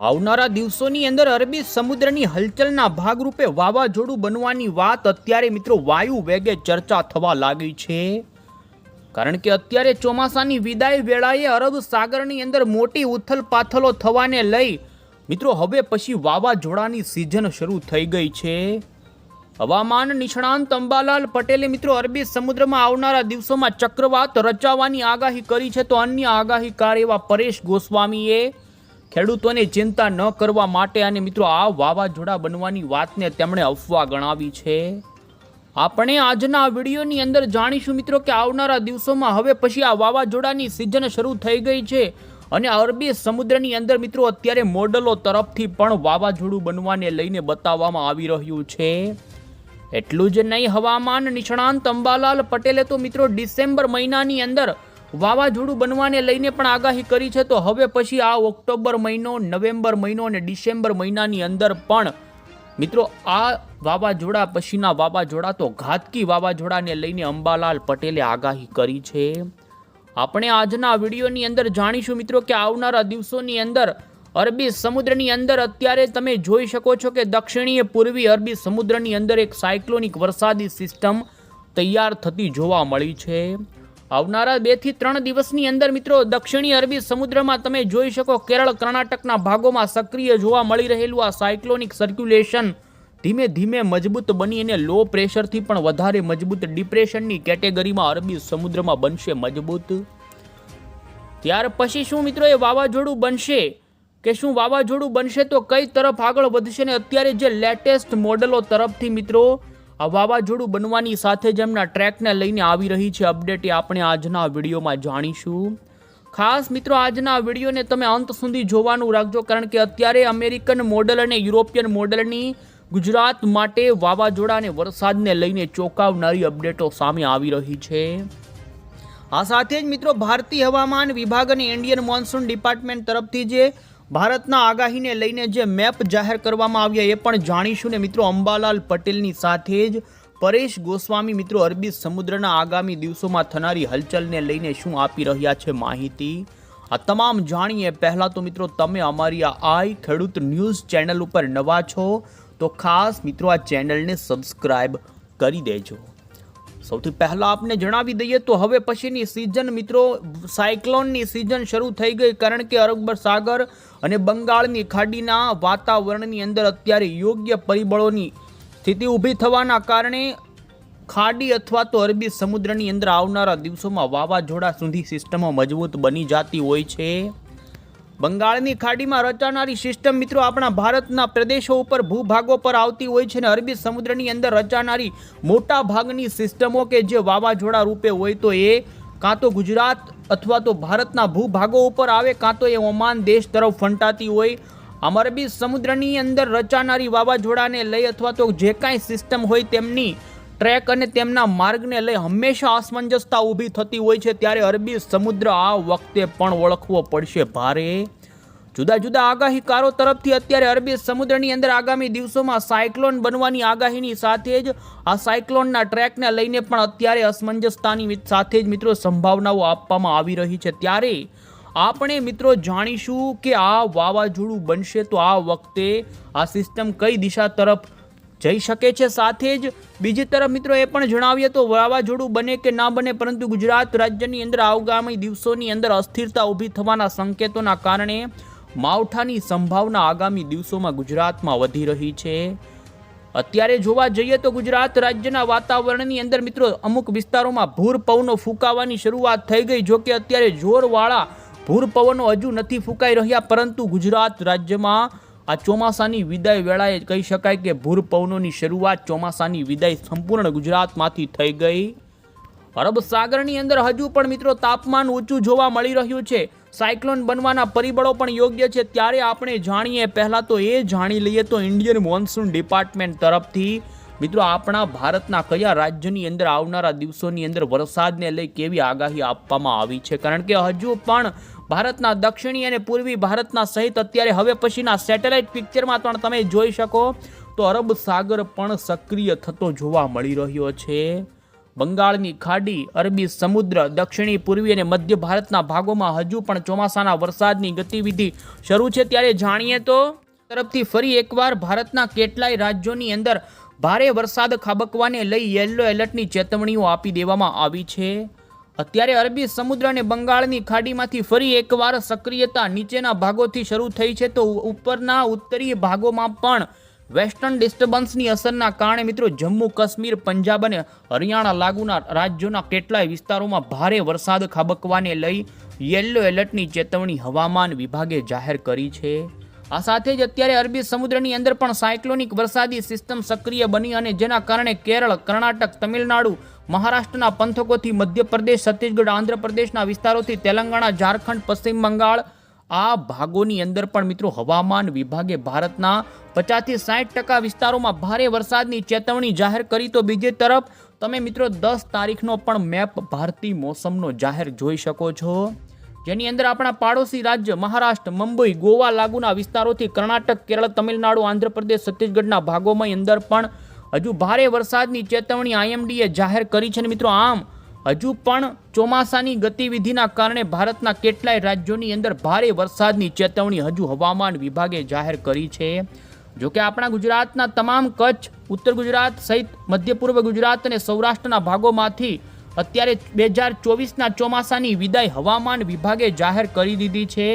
આવનારા દિવસોની અંદર અરબી સમુદ્રની હલચલના ભાગરૂપે વાવાઝોડું બનવાની વાત અત્યારે મિત્રો વાયુ વેગે ચર્ચા થવા લાગી છે. કારણ કે અત્યારે ચોમાસાની વિદાય વેળાએ અરબ સાગરની અંદર મોટી ઉથલપાથલો થવાને લઈ મિત્રો હવે પછી વાવાઝોડાની સિઝન શરૂ થઈ ગઈ છે. હવામાન નિષ્ણાંત અંબાલાલ પટેલે મિત્રો અરબી સમુદ્રમાં આવનારા દિવસોમાં ચક્રવાત રચાવાની આગાહી કરી છે. તો અન્ય આગાહીકાર એવા પરેશ ગોસ્વામીએ ખેડૂતોને ચિંતા ન કરવા માટે અને મિત્રો આ વાવાઝોડા બનવાની વાતને તેમણે અફવા ગણાવી છે. આપણે આજના વિડીયોની અંદર જાણીશું મિત્રો કે આવનારા દિવસોમાં હવે પછી આ વાવાઝોડાની સિઝન શરૂ થઈ ગઈ છે અને અરબી સમુદ્રની અંદર મિત્રો અત્યારે મોડલો તરફથી પણ વાવાઝોડું બનવાને લઈને બતાવવામાં આવી રહ્યું છે. એટલું જ નહીં, હવામાન નિષ્ણાંત અંબાલાલ પટેલે તો મિત્રો ડિસેમ્બર મહિનાની અંદર વાવાઝોડું બનવાને લઈને પણ આગાહી કરી છે. તો હવે પછી આ ઓક્ટોબર મહિનો, નવેમ્બર મહિનો અને ડિસેમ્બર મહિનાની અંદર પણ મિત્રો આ વાવાઝોડા પછીના વાવાઝોડા તો ઘાતકી વાવાઝોડાને લઈને અંબાલાલ પટેલે આગાહી કરી છે. આપણે આજના વિડીયોની અંદર જાણીશું મિત્રો કે આવનારા દિવસોની અંદર અરબી સમુદ્રની અંદર અત્યારે તમે જોઈ શકો છો કે દક્ષિણીય પૂર્વી અરબી સમુદ્રની અંદર એક સાયક્લોનિક વરસાદી સિસ્ટમ તૈયાર થતી જોવા મળી છે. આવનારા 2 થી 3 દિવસની અંદર મિત્રો દક્ષિણી અરબી સમુદ્રમાં તમે જોઈ શકો કેરળ, કર્ણાટકના ભાગોમાં સક્રિય જોવા મળી રહેલું આ સાયક્લોનિક સર્ક્યુલેશન ધીમે ધીમે મજબૂત બની અને લો પ્રેશરથી પણ વધારે મજબૂત ડિપ્રેશનની કેટેગરીમાં અરબી સમુદ્રમાં બનશે મજબૂત. ત્યાર પછી શું મિત્રો એ વાવાઝોડું બનશે કે શું વાવાઝોડું બનશે તો કઈ તરફ આગળ વધશે ને અત્યારે જે લેટેસ્ટ મોડલો તરફથી મિત્રો આ વાવાઝોડું બનવાની સાથે જ એમના ટ્રેકને લઈને આવી રહી છે અપડેટ, એ આપણે આજના વિડીયોમાં જાણીશું. ખાસ મિત્રો આજના વિડીયોને તમે અંત સુધી જોવાનું રાખજો, કારણ કે અત્યારે અમેરિકન મોડલ અને યુરોપિયન મોડલની ગુજરાત માટે વાવાઝોડા અને વરસાદને લઈને ચોંકાવનારી અપડેટો સામે આવી રહી છે. આ સાથે જ મિત્રો ભારતીય હવામાન વિભાગ અને ઇન્ડિયન મોન્સૂન ડિપાર્ટમેન્ટ તરફથી જે ભારતના આગાહીને લઈને જે મેપ જાહેર કરવામાં આવ્યા એ પણ જાણીશું ને મિત્રો અંબાલાલ પટેલની સાથે જ પરેશ ગોસ્વામી મિત્રો અરબી સમુદ્રના આગામી દિવસોમાં થનારી હલચલને લઈને શું આપી રહ્યા છે માહિતી, આ તમામ જાણીએ પહેલાં તો મિત્રો તમે અમારી આ આઈ ખેડૂત ન્યૂઝ ચેનલ ઉપર નવા છો તો ખાસ મિત્રો આ ચેનલને સબસ્ક્રાઈબ કરી દેજો. સૌથી પહેલાં આપને જણાવી દઈએ તો હવે પછીની સિઝન મિત્રો સાયક્લોનની સિઝન શરૂ થઈ ગઈ, કારણ કે અરબ સાગર અને બંગાળની ખાડીના વાતાવરણની અંદર અત્યારે યોગ્ય પરિબળોની સ્થિતિ ઊભી થવાના કારણે ખાડી અથવા તો અરબી સમુદ્રની અંદર આવનારા દિવસોમાં વાવાઝોડા સુધી સિસ્ટમો મજબૂત બની જતી હોય છે. બંગાળની ખાડીમાં રચાનારી સિસ્ટમ મિત્રો આપણા ભારતના પ્રદેશો ઉપર ભૂભાગો પર આવતી હોય છે અને અરબી સમુદ્રની અંદર રચાનારી મોટા ભાગની સિસ્ટમો કે જે વાવાઝોડા રૂપે હોય તો એ કાં તો ગુજરાત અથવા તો ભારતના ભૂભાગો ઉપર આવે કાં તો એ ઓમાન દેશ તરફ ફંટાતી હોય. આમ અરબી સમુદ્રની અંદર રચાનારી વાવાઝોડાને લઈ અથવા તો જે કાંઈ સિસ્ટમ હોય તેમની ટ્રેક અને તેમના માર્ગને લઈ હંમેશા અસમંજસતા ઊભી થતી હોય છે. ત્યારે અરબી સમુદ્ર આ વખતે પણ ઓળખવો પડશે ભારે. જુદા જુદા આગાહીકારો તરફથી અત્યારે અરબી સમુદ્રની અંદર આગામી દિવસોમાં સાયક્લોન બનવાની આગાહીની સાથે જ આ સાયક્લોનના ટ્રેકને લઈને પણ અત્યારે અસમંજસતાની સાથે જ મિત્રો સંભાવનાઓ આપવામાં આવી રહી છે. ત્યારે આપણે મિત્રો જાણીશું કે આ વાવાઝોડું બનશે તો આ વખતે આ સિસ્ટમ કઈ દિશા તરફ જઈ શકે છે. સાથે જ બીજી તરફ મિત્રો એ પણ જણાવીએ તો વાવાઝોડું બને કે ના બને, પરંતુ ગુજરાત રાજ્યની અંદર આગામી દિવસોની અંદર અસ્થિરતા ઊભી થવાના સંકેતોના કારણે માવઠાની સંભાવના આગામી દિવસોમાં ગુજરાતમાં વધી રહી છે. અત્યારે જોવા જઈએ તો ગુજરાત રાજ્યના વાતાવરણની અંદર મિત્રો અમુક વિસ્તારોમાં ભૂર પવનો ફૂંકાવાની શરૂઆત થઈ ગઈ. જો કે અત્યારે જોરવાળા ભૂર પવનો હજુ નથી ફૂંકાઈ રહ્યા, પરંતુ ગુજરાત રાજ્યમાં આ ચોમાસાની વિદાય વેળાએ કહી શકાય કે ભૂર પવનોની શરૂઆત, ચોમાસાની વિદાય સંપૂર્ણ ગુજરાતમાંથી થઈ ગઈ. અરબ સાગરની અંદર હજુ પણ મિત્રો તાપમાન ઊંચું જોવા મળી રહ્યું છે. સાયક્લોન બનવાના પરિબળો પણ યોગ્ય છે. ત્યારે આપણે જાણીએ પહેલાં તો એ જાણી લઈએ તો ઇન્ડિયન મોન્સૂન ડિપાર્ટમેન્ટ તરફથી મિત્રો આપણા ભારતના કયા રાજ્યની અંદર આવનારા દિવસોની અંદર વરસાદને લઈ કેવી આગાહી આપવામાં આવી છે. કારણ કે હજુ પણ ભારતના દક્ષિણી અને પૂર્વી ભારતના સહિત અત્યારે હવે પછીના સેટેલાઇટ પિક્ચરમાં પણ તમે જોઈ શકો તો અરબ સાગર પણ સક્રિય થતો જોવા મળી રહ્યો છે. બંગાળની ખાડી, અરબી સમુદ્ર, દક્ષિણી, પૂર્વી અને મધ્ય ભારતના ભાગોમાં હજુ પણ ચોમાસાના વરસાદની ગતિવિધિ શરૂ છે। ત્યારે જાણીએ તો તરફથી ફરી એકવાર ભારતના કેટલાય રાજ્યોની અંદર ભારે વરસાદ ખાબકવાને લઈ યલો એલર્ટની ચેતવણીઓ આપી દેવામાં આવી છે। અત્યારે અરબી સમુદ્ર અને બંગાળની ખાડીમાંથી ફરી એકવાર સક્રિયતા નીચેના ભાગોથી શરૂ થઈ છે, તો ઉપરના ઉત્તરીય ભાગોમાં પણ વેસ્ટર્ન ડિસ્ટર્બન્સની અસરના કારણે મિત્રો જમ્મુ કાશ્મીર, પંજાબ અને હરિયાણા લાગુના રાજ્યોના કેટલાય વિસ્તારોમાં ભારે વરસાદ ખાબકવાને લઈ યલો એલર્ટની ચેતવણી હવામાન વિભાગે જાહેર કરી છે। આ સાથે જ અત્યારે અરબી સમુદ્રની અંદર પણ સાયક્લોનિક વરસાદી સિસ્ટમ સક્રિય બની અને જેના કારણે કેરળ, કર્ણાટક, તમિલનાડુ, મહારાષ્ટ્રના પંથકોથી મધ્યપ્રદેશ, છત્તીસગઢ, આંધ્રપ્રદેશના વિસ્તારોથી તેલંગાણા, ઝારખંડ, પશ્ચિમ બંગાળ આ ભાગોની અંદર પણ મિત્રો હવામાન વિભાગે ભારતના 50 થી 60% વિસ્તારોમાં ભારે વરસાદની ચેતવણી જાહેર કરી। તો બીજી તરફ તમે મિત્રો 10 તારીખનો પણ મેપ ભારતીય મોસમનો જાહેર જોઈ શકો છો, જેની અંદર આપણા પાડોશી રાજ્ય મહારાષ્ટ્ર, મુંબઈ, ગોવા લાગુના વિસ્તારોથી કર્ણાટક, કેરળ, તમિલનાડુ, આંધ્રપ્રદેશ, છત્તીસગઢના ભાગોમાં અંદર પણ હજુ ભારે વરસાદની ચેતવણી આઈએમડીએ જાહેર કરી છે। મિત્રો આમ હજુ પણ ચોમાસાની ગતિવિધિના કારણે ભારતના કેટલાય રાજ્યોની અંદર ભારે વરસાદની ચેતવણી હજુ હવામાન વિભાગે જાહેર કરી છે। જોકે આપણા ગુજરાતના તમામ કચ્છ, ઉત્તર ગુજરાત સહિત મધ્ય પૂર્વ ગુજરાત અને સૌરાષ્ટ્રના ભાગોમાંથી અત્યારે 2024ના ચોમાસાની વિદાય હવામાન વિભાગે જાહેર કરી દીધી છે,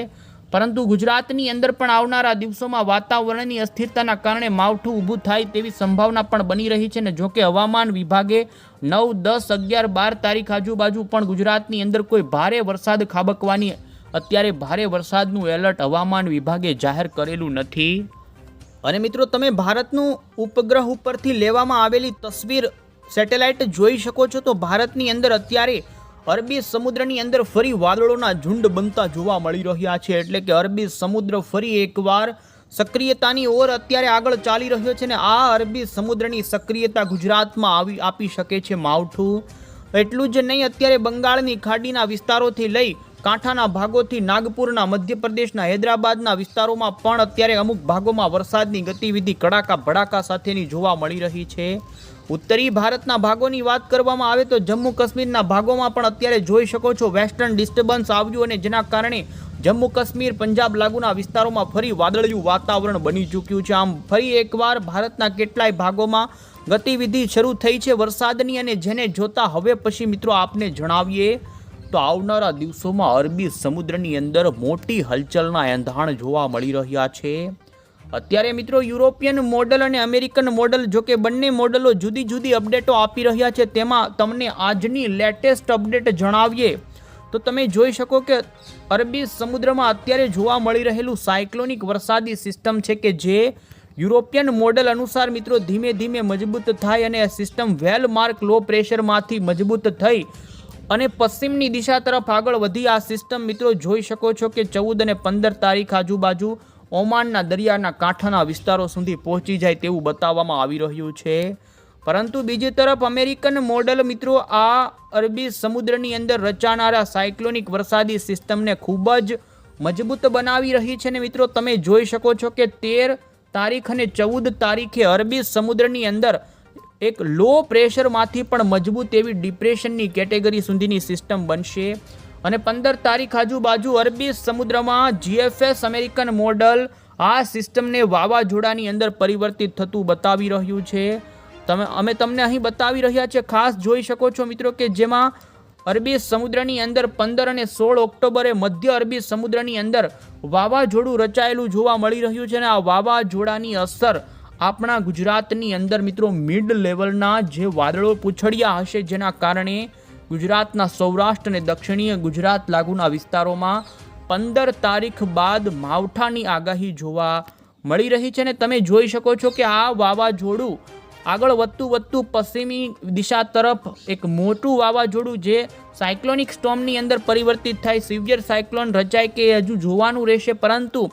પરંતુ ગુજરાતની અંદર પણ આવનારા દિવસોમાં વાતાવરણની અસ્થિરતાના કારણે માવઠું ઊભું થાય તેવી સંભાવના પણ બની રહી છે। ને જોકે હવામાન વિભાગે 9, 10, 11, 12 તારીખ આજુબાજુ પણ ગુજરાતની અંદર કોઈ ભારે વરસાદ ખાબકવાની અત્યારે ભારે વરસાદનું એલર્ટ હવામાન વિભાગે જાહેર કરેલું નથી। અને મિત્રો તમે ભારતનું ઉપગ્રહ ઉપરથી લેવામાં આવેલી તસવીર સેટેલાઇટ જોઈ શકો છો, તો ભારતની અંદર અત્યારે અરબી સમુદ્રની અંદર ફરી વાદળોના ઝુંડ બનતા જોવા મળી રહ્યા છે। એટલે કે અરબી સમુદ્ર ફરી એકવાર સક્રિયતાની ઓર અત્યારે આગળ ચાલી રહ્યો છે, ને આ અરબી સમુદ્રની સક્રિયતા ગુજરાતમાં આપી શકે છે માવઠું। એટલું જ નહીં, અત્યારે બંગાળની ખાડીના વિસ્તારોથી લઈ કાંઠાના ભાગોથી નાગપુરના, મધ્યપ્રદેશના હૈદરાબાદના વિસ્તારોમાં પણ અત્યારે અમુક ભાગોમાં વરસાદની ગતિવિધિ કડાકા ભડાકા સાથેની જોવા મળી રહી છે। ઉત્તરી ભારતના ભાગોની વાત કરવામાં આવે તો જમ્મુ કાશ્મીરના ભાગોમાં પણ અત્યારે જોઈ શકો છો વેસ્ટર્ન ડિસ્ટર્બન્સ આવ્યું અને જેના કારણે જમ્મુ કાશ્મીર, પંજાબ લાગુના વિસ્તારોમાં ફરી વાદળિયું વાતાવરણ બની ચૂક્યું છે। આમ ફરી એકવાર ભારતના કેટલાય ભાગોમાં ગતિવિધિ શરૂ થઈ છે વરસાદની, અને જેને જોતા હવે પછી મિત્રો આપને જણાવીએ તો આવનારા દિવસોમાં અરબી સમુદ્રની અંદર મોટી હલચલના એંધાણ જોવા મળી રહ્યા છે। અત્યારે મિત્રો યુરોપિયન મોડલ અને અમેરિકન મોડલ, જો કે બંને મોડલો જુદી જુદી અપડેટો આપી રહ્યા છે, તેમાં તમને આજની લેટેસ્ટ અપડેટ જણાવીએ તો તમે જોઈ શકો કે અરબી સમુદ્રમાં અત્યારે જોવા મળી રહેલું સાયક્લોનિક વરસાદી સિસ્ટમ છે કે જે યુરોપિયન મોડલ અનુસાર મિત્રો ધીમે ધીમે મજબૂત થાય અને સિસ્ટમ વેલ માર્ક લો પ્રેશરમાંથી મજબૂત થઈ અને પશ્ચિમની દિશા તરફ આગળ વધી આ સિસ્ટમ મિત્રો જોઈ શકો છો કે 14 અને 15 તારીખ આજુબાજુ ઓમાનના દરિયાના કાંઠાના વિસ્તારો સુધી પહોંચી જાય તેવું બતાવવામાં આવી રહ્યું છે। પરંતુ બીજી તરફ અમેરિકન મોડલ મિત્રો આ અરબી સમુદ્રની અંદર રચાનારા સાયક્લોનિક વરસાદી સિસ્ટમને ખૂબ જ મજબૂત બનાવી રહી છે। ને મિત્રો તમે જોઈ શકો છો કે 13 તારીખ અને 14 તારીખે અરબી સમુદ્રની અંદર એક લો પ્રેશરમાંથી પણ મજબૂત એવી ડિપ્રેશનની કેટેગરી સુધીની સિસ્ટમ બનશે અને 15 તારીખ આજુબાજુ અરબી સમુદ્રમાં જીએફએસ અમેરિકન મોડલ આ સિસ્ટમને વાવાઝોડાની અંદર પરિવર્તિત થતું બતાવી રહ્યું છે। અમે તમને અહીં બતાવી રહ્યા છે, ખાસ જોઈ શકો છો મિત્રો કે જેમાં અરબી સમુદ્રની અંદર 15 અને 16 ઓક્ટોબરે મધ્ય અરબી સમુદ્રની અંદર વાવાઝોડું રચાયેલું જોવા મળી રહ્યું છે અને આ વાવાઝોડાની અસર આપણા ગુજરાતની અંદર મિત્રો મિડ લેવલના જે વાદળો પૂછડ્યા હશે, જેના કારણે ગુજરાતના સૌરાષ્ટ્ર અને દક્ષિણીય ગુજરાત લાગુના વિસ્તારોમાં 15 તારીખ બાદ માવઠાની આગાહી જોવા મળી રહી છે। અને તમે જોઈ શકો છો કે આ વાવાઝોડું આગળ વધતું પશ્ચિમી દિશા તરફ એક મોટું વાવાઝોડું જે સાયક્લોનિક સ્ટોર્મની અંદર પરિવર્તિત થાય, સિવિયર સાયક્લોન રચાય કે હજુ જોવાનું રહેશે, પરંતુ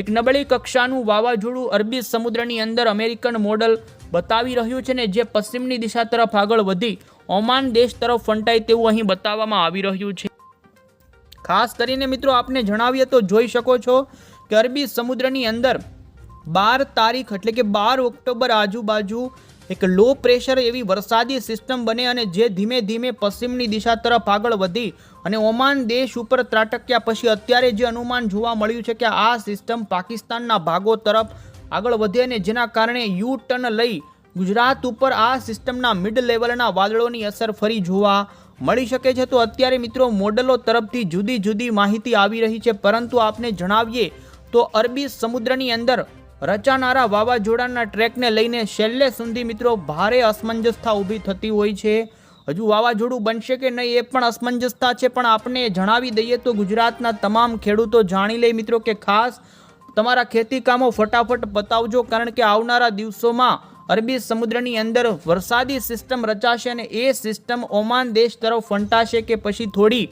એક નબળી કક્ષાનું વાવાઝોડું અરબી સમુદ્રની અંદર અમેરિકન મોડલ બતાવી રહ્યું છે ને જે પશ્ચિમની દિશા તરફ આગળ વધી ઓમાન દેશ તરફ ફંટાય તેવું અહીં બતાવવામાં આવી રહ્યું છે। ખાસ કરીને મિત્રો આપને જણાવીએ તો જોઈ શકો છો કે અરબી સમુદ્રની અંદર 12 તારીખ એટલે કે 12 ઓક્ટોબર આજુબાજુ એક લો પ્રેશર એવી વરસાદી સિસ્ટમ બને અને જે ધીમે ધીમે પશ્ચિમની દિશા તરફ આગળ વધી અને ઓમાન દેશ ઉપર ત્રાટક્યા પછી અત્યારે જે અનુમાન જોવા મળ્યું છે કે આ સિસ્ટમ પાકિસ્તાનના ભાગો તરફ આગળ વધે અને જેના કારણે યુ ટર્ન લઈ ગુજરાત ઉપર આ સિસ્ટમના મિડ લેવલના વાદળોની અસર ફરી જોવા મળી શકે છે। તો અત્યારે મિત્રો મોડલો તરફથી જુદી જુદી માહિતી આવી રહી છે, પરંતુ આપને જણાવીએ તો અરબી સમુદ્રની અંદર રચાનારા વાવાઝોડાના ટ્રેકને લઈને છેલ્લે સુધી મિત્રો ભારે અસમંજસતા ઊભી થતી હોય છે। હજુ વાવાઝોડું બનશે કે નહીં એ પણ અસમંજસતા છે, પણ આપણે જણાવી દઈએ તો ગુજરાતના તમામ ખેડૂતો જાણી લે મિત્રો કે ખાસ તમારા ખેતી કામો ફટાફટ પતાવજો, કારણ કે આવનારા દિવસોમાં અરબી સમુદ્રની અંદર વરસાદી સિસ્ટમ રચાશે અને એ સિસ્ટમ ઓમાન દેશ તરફ ફંટાશે કે પછી થોડી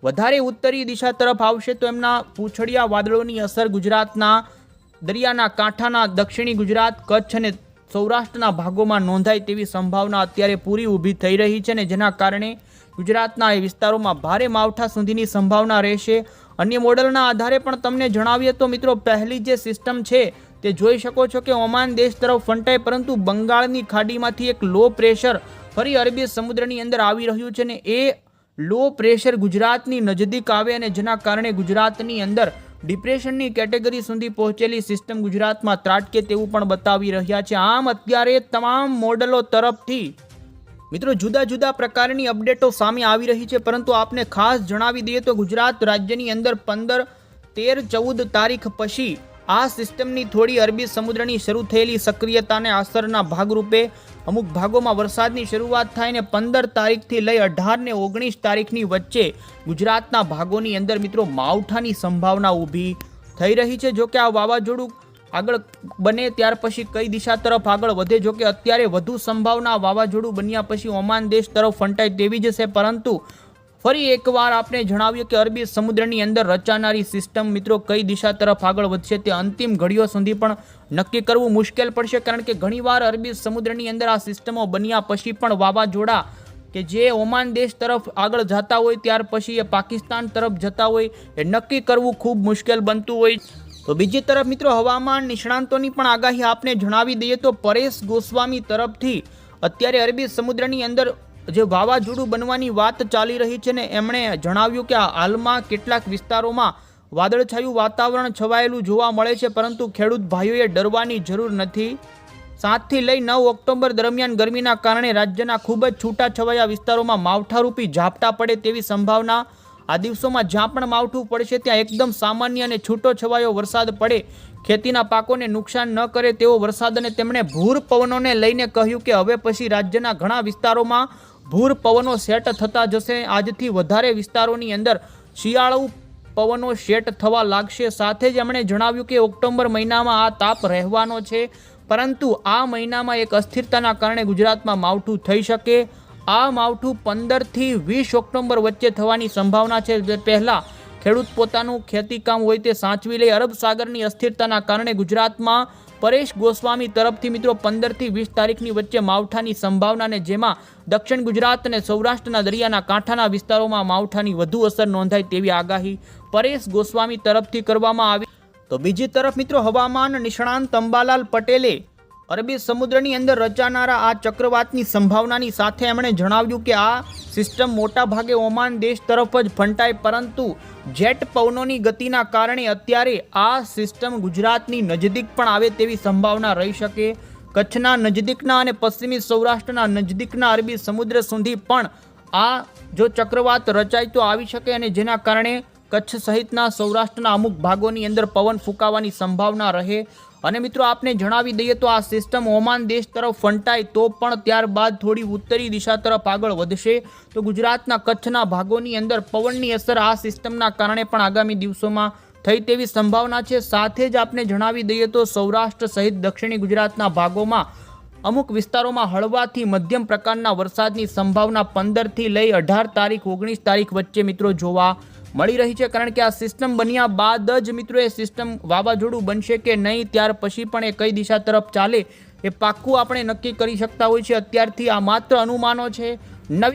વધારે ઉત્તરી દિશા તરફ આવશે તો એમના પૂંછડિયા વાદળોની અસર ગુજરાતના દરિયાના કાંઠાના દક્ષિણી ગુજરાત, કચ્છ અને સૌરાષ્ટ્રના ભાગોમાં નોંધાય તેવી સંભાવના અત્યારે પૂરી ઊભી થઈ રહી છે, ને જેના કારણે ગુજરાતના એ વિસ્તારોમાં ભારે માવઠા સુધીની સંભાવના રહેશે। અન્ય મોડલના આધારે પણ તમને જણાવીએ તો મિત્રો પહેલી જે સિસ્ટમ છે તે જોઈ શકો છો કે ઓમાન દેશ તરફ ફંટાય, પરંતુ બંગાળની ખાડીમાંથી એક લો પ્રેશર ફરી અરબી સમુદ્રની અંદર આવી રહ્યું છે ને એ લો પ્રેશર ગુજરાતની નજદીક આવે અને જેના કારણે ગુજરાતની અંદર ડિપ્રેશનની કેટેગરી સુધી પહોંચેલી સિસ્ટમ ગુજરાતમાં ત્રાટકે તેવું પણ બતાવી રહ્યા છે। આમ અત્યારે તમામ મોડલો તરફથી મિત્રો જુદા જુદા પ્રકારની અપડેટો સામે આવી રહી છે, પરંતુ આપને ખાસ જણાવી દઈએ તો ગુજરાત રાજ્યની અંદર 15, 13, 14 તારીખ પછી આ સિસ્ટમની થોડી અરબી સમુદ્રની શરૂ થયેલી સક્રિયતાને અસરના ભાગરૂપે અમુક ભાગોમાં વરસાદની શરૂઆત થાય ને 15 તારીખથી લઈ 18 ને 19 તારીખની વચ્ચે ગુજરાતના ભાગોની અંદર મિત્રો માવઠાની સંભાવના ઊભી થઈ રહી છે। જો કે આ વાવાઝોડું આગળ બને ત્યાર પછી કઈ દિશા તરફ આગળ વધે, જો કે અત્યારે વધુ સંભાવના વાવાઝોડું બન્યા પછી ઓમાન દેશ તરફ ફંટાય તેવી જ છે, પરંતુ ફરી એકવાર આપણે જણાવ્યું કે અરબી સમુદ્રની અંદર રચાનારી સિસ્ટમ મિત્રો કઈ દિશા તરફ આગળ વધશે તે અંતિમ ઘડીઓ સુધી પણ નક્કી કરવું મુશ્કેલ પડશે, કારણ કે ઘણીવાર અરબી સમુદ્રની અંદર આ સિસ્ટમો બન્યા પછી પણ વાવાઝોડા કે જે ઓમાન દેશ તરફ આગળ જતા હોય ત્યાર પછી એ પાકિસ્તાન તરફ જતા હોય એ નક્કી કરવું ખૂબ મુશ્કેલ બનતું હોય। તો બીજી તરફ મિત્રો હવામાન નિષ્ણાંતોની પણ આગાહી આપને જણાવી દઈએ તો પરેશ ગોસ્વામી તરફથી અત્યારે અરબી સમુદ્રની અંદર જે વાવાઝોડું બનવાની વાત ચાલી રહી છે ને એમણે જણાવ્યું કે હાલમાં કેટલાક વિસ્તારોમાં વાદળછાયું વાતાવરણ છવાયેલું જોવા મળે છે, પરંતુ ખેડૂત ભાઈઓએ ડરવાની જરૂર નથી। 7 થી લઈ 9 ઓક્ટોબર દરમિયાન ગરમીના કારણે રાજ્યના ખૂબ જ છૂટાછવાયા વિસ્તારોમાં માવઠારૂપી ઝાપટા પડે તેવી સંભાવના। આ દિવસોમાં જ્યાં પણ માવઠું પડશે ત્યાં એકદમ સામાન્ય અને છૂટો છવાયો વરસાદ પડે, ખેતીના પાકોને નુકસાન ન કરે તેવો વરસાદ। અને તેમણે ભૂર પવનોને લઈને કહ્યું કે હવે પછી રાજ્યના ઘણા વિસ્તારોમાં ભૂર પવનો સેટ થતા જશે। આજથી વધારે વિસ્તારોની અંદર શિયાળુ પવનો સેટ થવા લાગશે। સાથે જ એમણે જણાવ્યું કે ઓક્ટોબર મહિનામાં આ તાપ રહેવાનો છે, પરંતુ આ મહિનામાં એક અસ્થિરતાના કારણે ગુજરાતમાં માવઠું થઈ શકે। આ માવઠું 15 થી 20 ઓક્ટોબર વચ્ચે થવાની સંભાવના છે। જે પહેલાં ખેડૂત પોતાનું ખેતીકામ હોય તે સાચવી લે। અરબ સાગરની અસ્થિરતાના કારણે ગુજરાતમાં પરેશ ગોસ્વામી તરફથી મિત્રો 15 થી 20 તારીખની વચ્ચે માવઠાની સંભાવના, ને જેમાં દક્ષિણ ગુજરાત અને સૌરાષ્ટ્રના દરિયાના કાંઠાના વિસ્તારોમાં માવઠાની વધુ અસર નોંધાય તેવી આગાહી પરેશ ગોસ્વામી તરફથી કરવામાં આવી। તો બીજી તરફ મિત્રો હવામાન નિષ્ણાંત અંબાલાલ પટેલે અરબી સમુદ્રની અંદર રચાનારા આ ચક્રવાતની સંભાવનાની સાથે એમણે જણાવ્યું કે આ સિસ્ટમ મોટા ભાગે ઓમાન દેશ તરફ જ ફંટાય, પરંતુ જેટ પવનોની ગતિના કારણે અત્યારે આ સિસ્ટમ ગુજરાતની નજદીક પણ આવે તેવી સંભાવના રહી શકે। કચ્છના નજદીકના અને પશ્ચિમી સૌરાષ્ટ્રના નજદીકના અરબી સમુદ્ર સુધી પણ આ જો ચક્રવાત રચાય તો આવી શકે, અને જેના કારણે કચ્છ સહિતના સૌરાષ્ટ્રના અમુક ભાગોની અંદર પવન ફૂંકાવાની સંભાવના રહે। અને મિત્રો આપને જણાવી દઈએ તો આ સિસ્ટમ ઓમાન દેશ તરફ ફંટાય તો પણ ત્યારબાદ થોડી ઉત્તરી દિશા તરફ આગળ વધશે, તો ગુજરાતના કચ્છના ભાગોની અંદર પવનની અસર આ સિસ્ટમના કારણે પણ આગામી દિવસોમાં થઈ તેવી સંભાવના છે। સાથે જ આપને જણાવી દઈએ તો સૌરાષ્ટ્ર સહિત દક્ષિણી ગુજરાતના ભાગોમાં અમુક વિસ્તારોમાં હળવાથી મધ્યમ પ્રકારના વરસાદની સંભાવના 15 થી લઈ 18 તારીખ 19 તારીખ વચ્ચે મિત્રો જોવા મળી રહી છે, કારણ કે આ સિસ્ટમ બન્યા બાદ જ મિત્રો એ સિસ્ટમ વાવાઝોડું બનશે કે નહીં, ત્યાર પછી પણ એ કઈ દિશા તરફ ચાલે એ પાક્કું આપણે નક્કી કરી શકતા હોય છે। અત્યારથી આ માત્ર અનુમાનો છે। નવી